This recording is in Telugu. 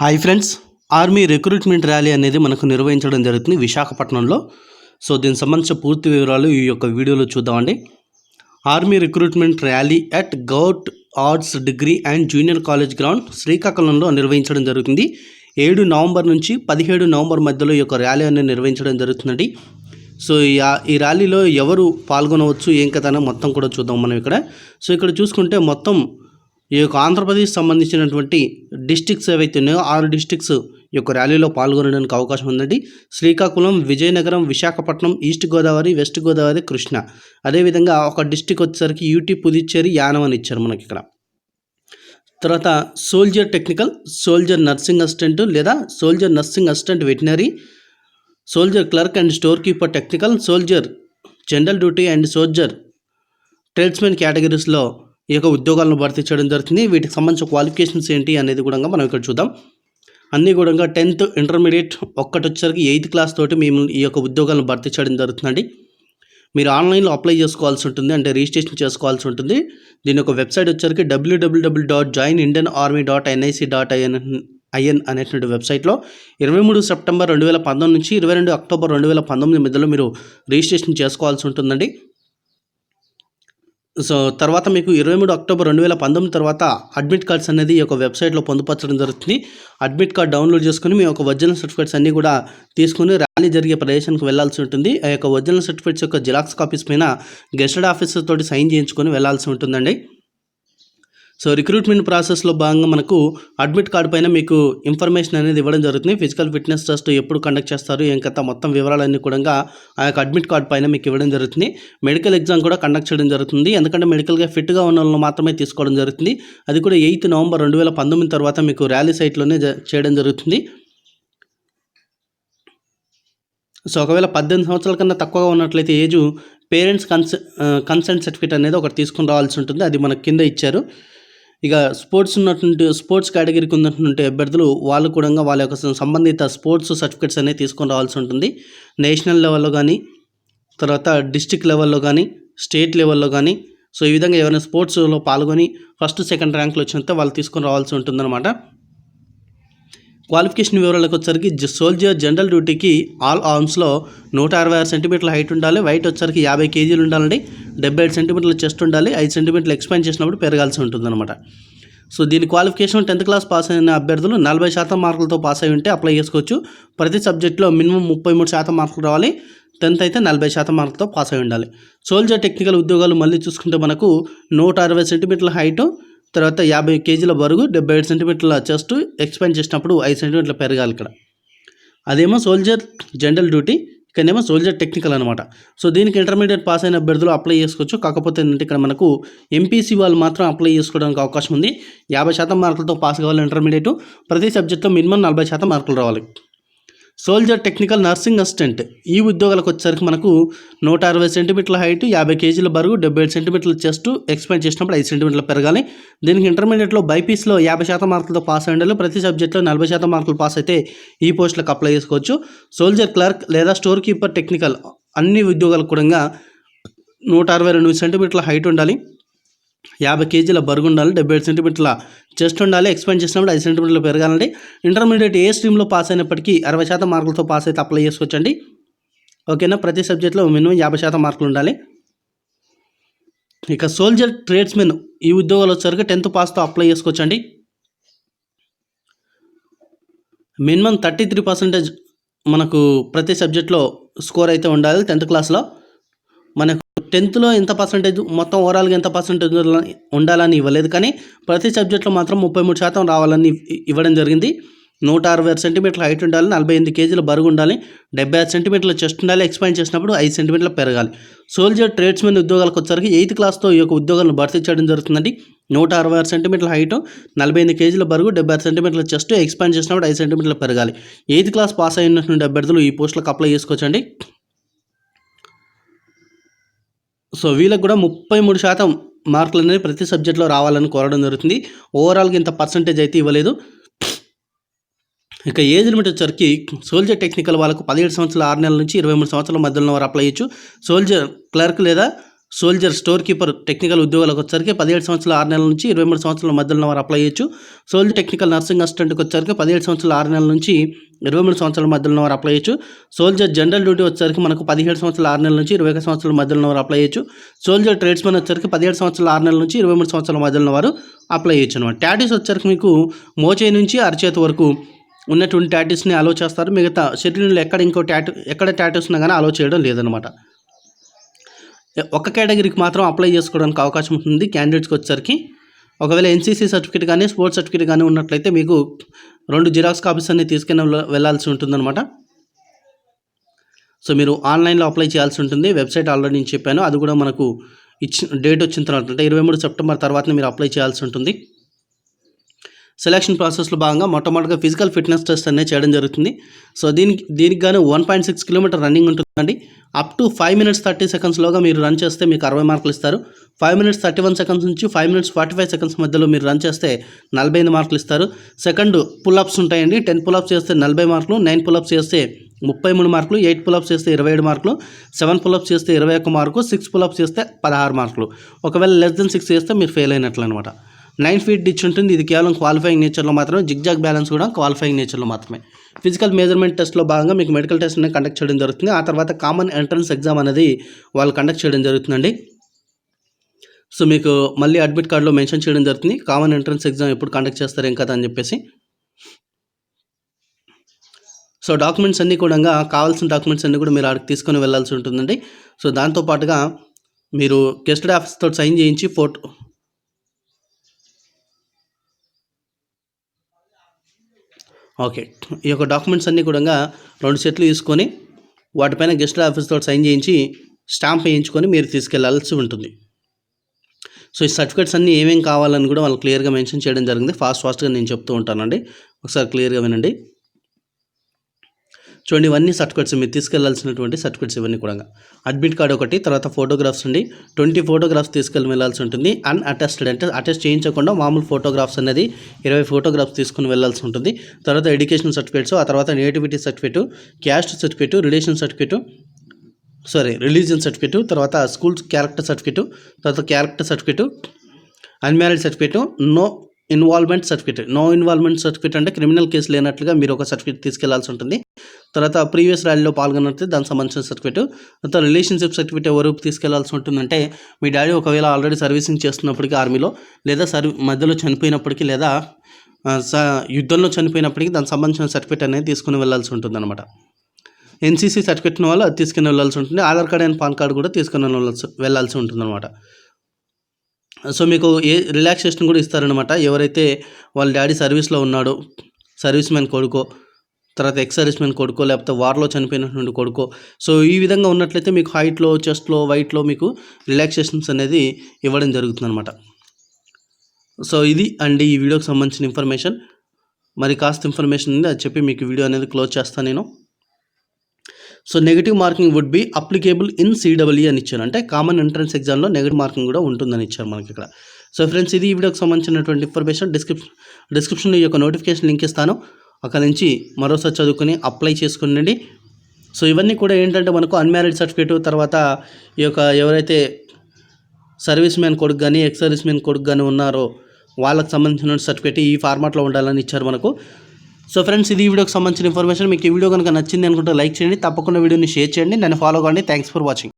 Hi friends, army recruitment rally అనేది మనకు నిర్వహించడం జరుగుతుంది విశాఖపట్నంలో. సో దీనికి సంబంధించిన పూర్తి వివరాలు ఈ యొక్క వీడియోలో చూద్దామండి. Army recruitment rally at govt arts degree and junior college ground శ్రీకాకుళంలో నిర్వహించడం జరుగుతుంది. 7 నవంబర్ నుంచి 17 నవంబర్ మధ్యలో ఈ యొక్క ర్యాలీ అనేది నిర్వహించడం జరుగుతుందండి. సో ఈ ర్యాలీలో ఎవరు పాల్గొనవచ్చు, ఏం కథ మొత్తం కూడా చూద్దాం మనం ఇక్కడ. సో ఇక్కడ చూసుకుంటే మొత్తం ఈ యొక్క ఆంధ్రప్రదేశ్ సంబంధించినటువంటి డిస్టిక్స్ ఏవైతే ఉన్నాయో 6 డిస్టిక్స్ ఈ యొక్క ర్యాలీలో పాల్గొనడానికి అవకాశం ఉందండి. Srikakulam, Vizianagaram, Visakhapatnam, east Godavari, west Godavari, Krishna. అదేవిధంగా ఒక డిస్టిక్ వచ్చేసరికి యూటీ, పుదుచ్చేరి, యానం అని ఇచ్చారు మనకి ఇక్కడ. తర్వాత soldier technical, soldier nursing assistant లేదా soldier nursing assistant veterinary, soldier clerk and store keeper technical, soldier general duty and soldier tradesmen కేటగిరీస్లో ఈ యొక్క ఉద్యోగాలను భర్తీ చేయడం జరుగుతుంది. వీటికి సంబంధించిన క్వాలిఫికేషన్స్ ఏంటి అనేది కూడా మనం ఇక్కడ చూద్దాం. అన్నీ కూడా 10th ఇంటర్మీడియట్ ఒక్కటి వచ్చేసరికి 8th క్లాస్ తోటి మేము ఈ యొక్క ఉద్యోగాలను భర్తీ చేయడం జరుగుతుందండి. మీరు ఆన్లైన్లో అప్లై చేసుకోవాల్సి ఉంటుంది, అంటే రిజిస్ట్రేషన్ చేసుకోవాల్సి ఉంటుంది. దీని యొక్క వెబ్సైట్ వచ్చేసరికి www.joinindianarmy.nic.in అనేటువంటి వెబ్సైట్లో 23 సెప్టెంబర్ 2019 నుంచి 22 అక్టోబర్ 2019 మధ్యలో మీరు రిజిస్ట్రేషన్ చేసుకోవాల్సి ఉంటుందండి. సో తర్వాత మీకు 23 అక్టోబర్ 2019 తర్వాత అడ్మిట్ కార్డ్స్ అనేది ఈ యొక్క వెబ్సైట్లో పొందుపరచడం జరుగుతుంది. అడ్మిట్ కార్డ్ డౌన్లోడ్ చేసుకుని మీ యొక్క ఒరిజినల్ సర్టిఫికేట్స్ అన్నీ కూడా తీసుకుని ర్యాలీ జరిగే ప్రదేశానికి వెళ్లాల్సి ఉంటుంది. ఆ యొక్క ఒరిజినల్ సర్టిఫికేట్స్ యొక్క జిరాక్స్ కాపీస్ పైన గెస్టెడ్ ఆఫీసర్ తోటి సైన్ చేయించుకొని వెళ్లాల్సి ఉంటుందండి. సో రిక్రూట్మెంట్ ప్రాసెస్లో భాగంగా మనకు అడ్మిట్ కార్డు పైన మీకు ఇన్ఫర్మేషన్ అనేది ఇవ్వడం జరుగుతుంది. ఫిజికల్ ఫిట్నెస్ టెస్ట్ ఎప్పుడు కండక్ట్ చేస్తారు, ఏం కథ మొత్తం వివరాలన్నీ కూడా ఆ యొక్క అడ్మిట్ కార్డు పైన మీకు ఇవ్వడం జరుగుతుంది. మెడికల్ ఎగ్జామ్ కూడా కండక్ట్ చేయడం జరుగుతుంది. ఎందుకంటే మెడికల్గా ఫిట్గా ఉన్న వాళ్ళని మాత్రమే తీసుకోవడం జరుగుతుంది. అది కూడా 8 నవంబర్ 2019 తర్వాత మీకు ర్యాలీ సైట్లోనే చేయడం జరుగుతుంది. సో ఒకవేళ 18 సంవత్సరాల కన్నా తక్కువగా ఉన్నట్లయితే ఏజు పేరెంట్స్ కన్సెంట్ సర్టిఫికేట్ అనేది ఒకటి తీసుకుని రావాల్సి ఉంటుంది. అది మనకు కింద ఇచ్చారు. ఇక స్పోర్ట్స్ కేటగిరీకి ఉన్నటువంటి అభ్యర్థులు వాళ్ళు కూడా వాళ్ళ యొక్క సంబంధిత స్పోర్ట్స్ సర్టిఫికేట్స్ అనేవి తీసుకొని రావాల్సి ఉంటుంది. నేషనల్ లెవెల్లో కానీ, తర్వాత డిస్టిక్ లెవెల్లో కానీ, స్టేట్ లెవెల్లో కానీ, సో ఈ విధంగా ఎవరైనా స్పోర్ట్స్లో పాల్గొని 1st, 2nd ర్యాంకులు వచ్చినంత వాళ్ళు తీసుకొని రావాల్సి ఉంటుందన్నమాట. క్వాలిఫికేషన్ వివరాలకు వచ్చరికి సోల్జర్ జనరల్ డ్యూటీకి ఆల్ ఆర్మ్స్లో 166 సెంటీమీటర్ల హైట్ ఉండాలి. వెయిట్ వచ్చరికి 50 kg ఉండాలండి. 75 సెంటీమీటర్ల చెస్ట్ ఉండాలి. 5 సెంటీమీటర్లు ఎక్స్పాండ్ చేసినప్పుడు పెరగాల్సి ఉంటుందన్నమాట. సో దీని క్వాలిఫికేషన్ 10th క్లాస్ పాస్ అయిన అభ్యర్థులు 40% మార్కులతో పాస్ అయి ఉంటే అప్లై చేసుకోవచ్చు. ప్రతి సబ్జెక్ట్లో మినిమం 33% మార్కులు రావాలి. 10th అయితే 40% మార్కులతో పాస్ అయి ఉండాలి. సోల్జర్ టెక్నికల్ ఉద్యోగాలు మళ్ళీ చూసుకుంటే మనకు 160 సెంటీమీటర్ల హైటు, తర్వాత 50 kg బరువు, 75 సెంటీమీటర్ల చెస్ట్ ఎక్స్పాండ్ చేసినప్పుడు 5 సెంటీమీటర్లు పెరగాలి ఇక్కడ. అదేమో సోల్జర్ జనరల్ డ్యూటీ, ఇక్కడేమో సోల్జర్ టెక్నికల్ అనమాట. సో దీనికి ఇంటర్మీడియట్ పాస్ అయిన అభ్యర్థులు అప్లై చేసుకోవచ్చు. కాకపోతే ఏంటంటే ఇక్కడ మనకు ఎంపీసీ వాళ్ళు మాత్రం అప్లై చేసుకోవడానికి అవకాశం ఉంది. 50% మార్కులతో పాస్ కావాలి ఇంటర్మీడియట్. ప్రతి సబ్జెక్టులో మినిమం 40% మార్కులు రావాలి. సోల్జర్ టెక్నికల్ నర్సింగ్ అసిస్టెంట్ ఈ ఉద్యోగాలకు వచ్చేసరికి మనకు 160 సెంటీమీటర్ల హైట్, 50 kg బరువు, 75 సెంటీమీటర్ల చెస్ట్ ఎక్స్పాండ్ చేసినప్పుడు 5 సెంటీమీటర్లు పెరగాలి. దీనికి ఇంటర్మీడియట్లో బైపీసీలో 50% మార్కులతో పాస్ అయి ఉండాలి. ప్రతి సబ్జెక్టులో 40% మార్కులు పాస్ అయితే ఈ పోస్టులకు అప్లై చేసుకోవచ్చు. సోల్జర్ క్లర్క్ లేదా స్టోర్ కీపర్ టెక్నికల్ అన్ని ఉద్యోగాలకు కూడా 162 సెంటీమీటర్ల హైట్ ఉండాలి, 50 kg బరువు ఉండాలి, 75 సెంటీమీటర్ల చెస్ట్ ఉండాలి. ఎక్స్పాండ్ చేసినప్పుడు 5 సెంటీమీటర్లు పెరగాలండి. ఇంటర్మీడియట్ ఏ స్ట్రీమ్లో పాస్ అయినప్పటికీ 60% మార్కులతో పాస్ అయితే అప్లై చేసుకోవచ్చండి. ఓకేనా, ప్రతి సబ్జెక్ట్లో మినిమం 50% మార్కులు ఉండాలి. ఇక సోల్జర్ ట్రేడ్స్మెన్ ఈ ఉద్యోగాలు వచ్చేసరికి 10th పాస్తో అప్లై చేసుకోవచ్చండి. మినిమం 33% మనకు ప్రతి సబ్జెక్ట్లో స్కోర్ అయితే ఉండాలి. 10th క్లాస్లో మనకు 10thలో ఎంత పర్సెంటేజ్, మొత్తం ఓవరాల్గా ఎంత పర్సెంటేజ్ ఉండాలని ఇవ్వలేదు, కానీ ప్రతి సబ్జెక్ట్లో మాత్రం 33% రావాలని ఇవ్వడం జరిగింది. 160 సెంటీమీటర్ల హైట్ ఉండాలి, 48 kg బరువు ఉండాలి, 75 సెంటీమీటర్ల చెస్ట్ ఉండాలి. ఎక్స్పాండ్ చేసినప్పుడు 5 సెంటీమీటర్లు పెరగాలి. సోల్జర్ ట్రేడ్స్మెన్ ఉద్యోగాలకు వచ్చరికి 8th క్లాస్తో ఈ యొక్క ఉద్యోగాలను భర్తీ చేయడం జరుగుతుందండి. 160 సెంటీమీటర్ల హైట్, 45 kg బరువు, 76 సెంటీమీటర్ల చెస్ట్ ఎక్స్పాండ్ చేసినప్పుడు 5 సెంటీమీటర్లు పెరగాలి. 8th క్లాస్ పాస్ అయినటువంటి అభ్యర్థులు ఈ పోస్టులకు అప్లై చేసుకోవచ్చండి. సో వీళ్ళకి కూడా 33% మార్కులు అనేది ప్రతి సబ్జెక్ట్లో రావాలని కోరడం జరుగుతుంది. ఓవరాల్గా ఇంత పర్సంటేజ్ అయితే ఇవ్వలేదు. ఇక ఏజ్ లిమిట్ వచ్చరికి సోల్జర్ టెక్నికల్ వాళ్ళకు 17 సంవత్సరాల 6 నెలల నుంచి 23 సంవత్సరాల మధ్యలో వారు అప్లై చేయొచ్చు. సోల్జర్ క్లర్క్ లేదా సోల్జర్, స్టోర్ కీపర్ టెక్నికల్ ఉద్యోగాలకు వచ్చరికి 17 సంవత్సరాల 6 నెలల నుంచి 23 సంవత్సరాల మధ్యలో ఉన్నవారు అప్లై చేయొచ్చు. సోల్జర్ టెక్నికల్ నర్సింగ్ అసిస్టెంట్కి వచ్చరికి 17 సంవత్సరాల 6 నెలల నుంచి 23 సంవత్సరాల మధ్యలో ఉన్నవారు అప్లై చేయొచ్చు. సోల్జర్ జనరల్ డ్యూటీ వచ్చరికి మనకు 17 సంవత్సరాల 6 నెలల నుంచి 21 సంవత్సరాల మధ్యలో ఉన్నవారు అప్లై చేయొచ్చు. సోల్జర్ ట్రేడ్స్మెన్ వచ్చరికి 17 సంవత్సరాల 6 నెలల నుంచి 23 సంవత్సరాల మధ్యలో ఉన్నవారు అప్లై చేయొచ్చు అనమాట. టాటూస్ వచ్చరికి మీకు మోచేయి నుంచి అరచేతి వరకు ఉన్నటువంటి టాటూస్ని అలో చేస్తారు. మిగతా శరీరంలో ఎక్కడ టాటూస్ ఉన్నా కానీ అలో చేయడం లేదనమాట. ఒక కేటగిరీకి మాత్రం అప్లై చేసుకోవడానికి అవకాశం ఉంటుంది క్యాండిడేట్స్కి వచ్చేసరికి. ఒకవేళ ఎన్సీసీ సర్టిఫికేట్ కానీ స్పోర్ట్స్ సర్టిఫికేట్ కానీ ఉన్నట్లయితే మీకు 2 జిరాక్స్ కాపీస్ అన్ని తీసుకుని వెళ్ళాల్సి ఉంటుందన్నమాట. సో మీరు ఆన్లైన్లో అప్లై చేయాల్సి ఉంటుంది. వెబ్సైట్ ఆల్రెడీ నేను చెప్పాను, అది కూడా మనకు డేట్ వచ్చిన తర్వాత అంటే 23 సెప్టెంబర్ తర్వాతనే మీరు అప్లై చేయాల్సి ఉంటుంది. సెలక్షన్ ప్రాసెస్లో భాగంగా మొట్టమొదటిగా ఫిజికల్ ఫిట్నెస్ టెస్ట్ అనేది చేయడం జరుగుతుంది. సో దీనికి గాను 1.6 కిలోమీటర్ రన్నింగ్ ఉంటుందండి. అప్ టు 5 minutes 30 secondsలోగా మీరు రన్ చేస్తే మీకు 60 మార్కులు ఇస్తారు. 5 minutes 31 seconds నుంచి 5 minutes 45 seconds మధ్యలో మీరు రన్ చేస్తే 45 మార్కులు ఇస్తారు. సెకండ్ పుల్అప్స్ ఉంటాయండి. 10 పుల్అప్స్ చేస్తే 40 మార్కులు, 9 పుల్అప్స్ చేస్తే 33 మార్కులు, 8 పుల్అప్స్ చేస్తే 27 మార్కులు, 7 పుల్అప్స్ చేస్తే 21 మార్కు, 6 పుల్అప్స్ చేస్తే 16 మార్కులు. ఒకవేళ లెస్ దెన్ 6 చేస్తే మీరు ఫెయిల్ అయినట్లు అనమాట. 9 feet డిచ్ ఉంటుంది. ఇది కేవలం క్వాలిఫైయింగ్ నేచర్లో మాత్రమే. జిగ్జాగ్ బ్యాలెన్స్ కూడా క్వాలిఫైయింగ్ నేచర్లో మాత్రమే. ఫిజికల్ మెజర్మెంట్ టెస్ట్లో భాగంగా మీకు మెడికల్ టెస్ట్ అనేది కండక్ట్ చేయడం జరుగుతుంది. ఆ తర్వాత కామన్ ఎంట్రన్స్ ఎగ్జామ్ అనేది వాళ్ళు కండక్ట్ చేయడం జరుగుతుందండి. సో మీకు మళ్ళీ అడ్మిట్ కార్డులో మెన్షన్ చేయడం జరుగుతుంది కామన్ ఎంట్రన్స్ ఎగ్జామ్ ఎప్పుడు కండక్ట్ చేస్తారు ఏం కదా అని చెప్పేసి. సో డాక్యుమెంట్స్ అన్నీ కూడా కావాల్సిన డాక్యుమెంట్స్ అన్నీ కూడా మీరు అక్కడికి తీసుకొని వెళ్ళాల్సి ఉంటుందండి. సో దాంతోపాటుగా మీరు గెస్టెడ్ ఆఫీస్తో సైన్ చేయించి ఈ యొక్క డాక్యుమెంట్స్ అన్నీ కూడా 2 సెట్లు తీసుకొని వాటిపైన గెస్టెడ్ ఆఫీస్తో సైన్ చేయించి స్టాంప్ వేయించుకొని మీరు తీసుకెళ్లాల్సి ఉంటుంది. సో ఈ సర్టిఫికేట్స్ అన్నీ ఏమేమి కావాలని కూడా వాళ్ళు క్లియర్గా మెన్షన్ చేయడం జరిగింది. ఫాస్ట్గా నేను చెప్తూ ఉంటానండి, ఒకసారి క్లియర్గా వినండి. చూడండి, ఇవన్నీ సర్టిఫికేట్స్ మీరు తీసుకెళ్లాల్సినటువంటి సర్టిఫికేట్స్ ఇవన్నీ కూడా. అడ్మిట్ కార్డ్ ఒకటి, తర్వాత ఫోటోగ్రాఫ్స్ అండి. 20 ఫోటోగ్రాఫ్స్ తీసుకెళ్ళి వెళ్ళాల్సి ఉంటుంది. అన్అటెస్టెడ్ అంటే అటెస్ట్ చేయించకుండా మామూలు ఫోటోగ్రాఫ్స్ అనేది 20 ఫోటోగ్రాఫ్స్ తీసుకుని వెళ్ళాల్సి ఉంటుంది. తర్వాత ఎడ్యుకేషన్ సర్టిఫికేట్స్, ఆ తర్వాత nativity certificate, caste certificate, religion certificate, తర్వాత స్కూల్ క్యారెక్టర్ సర్టిఫికేట్, తర్వాత character certificate, unmarried certificate, no involvement certificate అంటే క్రిమినల్ కేసు లేనట్లుగా మీరు ఒక సర్టిఫికేట్ తీసుకెళ్లాల్సి ఉంటుంది. తర్వాత ప్రీవియస్ ర్యాలీలో పాల్గొన్నట్టు దానికి సంబంధించిన సర్టిఫికేట్. తర్వాత రిలేషన్షిప్ సర్టిఫికేట్ ఎవరు తీసుకెళ్లాల్సి ఉంటుందంటే మీ డాడీ ఒకవేళ ఆల్రెడీ సర్వీసింగ్ చేస్తున్నప్పటికీ ఆర్మీలో, లేదా మధ్యలో చనిపోయినప్పటికీ, లేదా యుద్ధంలో చనిపోయినప్పటికీ దానికి సంబంధించిన సర్టిఫికేట్ అనేది తీసుకుని వెళ్ళాల్సి ఉంటుంది అనమాట. ఎన్సీసీ సర్టిఫికేట్ వాళ్ళు అది తీసుకుని వెళ్ళాల్సి ఉంటుంది. Aadhaar card and pan card కూడా తీసుకుని వెళ్ళాల్సి ఉంటుంది అనమాట. సో మీకు రిలాక్సేషన్ కూడా ఇస్తారనమాట. ఎవరైతే వాళ్ళ డాడీ సర్వీస్లో ఉన్నాడో, సర్వీస్ మ్యాన్ కొడుకో, తర్వాత ఎక్స్ సర్వీస్ మ్యాన్ కొడుకో, లేకపోతే వార్లో చనిపోయినటువంటి కొడుకో, సో ఈ విధంగా ఉన్నట్లయితే మీకు హైట్లో, చెస్ట్లో, వైట్లో మీకు రిలాక్సేషన్స్ అనేది ఇవ్వడం జరుగుతుందన్నమాట. సో ఇది అండి ఈ వీడియోకి సంబంధించిన ఇన్ఫర్మేషన్. మరి కాస్త ఇన్ఫర్మేషన్ ఉంది, అది చెప్పి మీకు వీడియో అనేది క్లోజ్ చేస్తాను నేను. So negative marking would be applicable in CW అని ఇచ్చారు. అంటే కామన్ ఎంట్రన్స్ ఎగ్జామ్లో నెగిటివ్ మార్కింగ్ కూడా ఉంటుందని ఇచ్చారు మనకి ఇక్కడ. సో ఫ్రెండ్స్, ఇది ఈ వీడియోకి సంబంధించినటువంటి ఇన్ఫర్మేషన్. డిస్క్రిప్షన్లో ఈ యొక్క నోటిఫికేషన్ లింక్ ఇస్తాను, అక్కడ నుంచి మరోసారి చదువుకొని అప్లై చేసుకునండి. సో ఇవన్నీ కూడా ఏంటంటే మనకు అన్మ్యారీడ్ సర్టిఫికేట్, తర్వాత ఈ యొక్క ఎవరైతే సర్వీస్ మ్యాన్ కొడుకు కానీ ఎక్స్ సర్వీస్ మ్యాన్ కొడుకు కానీ ఉన్నారో వాళ్ళకి సంబంధించిన సర్టిఫికేట్ ఈ ఫార్మాట్లో ఉండాలని ఇచ్చారు మనకు. సో ఫ్రెండ్స్, ఇది ఈ వీడియోకి సంబంధించిన ఇన్ఫర్మేషన్. మీకు ఈ వీడియో కనుక నచ్చింది అనుకుంటే లైక్ చేయండి, తప్పకుండా వీడియోని షేర్ చేయండి, నన్ను ఫాలో కండి. Thanks for watching.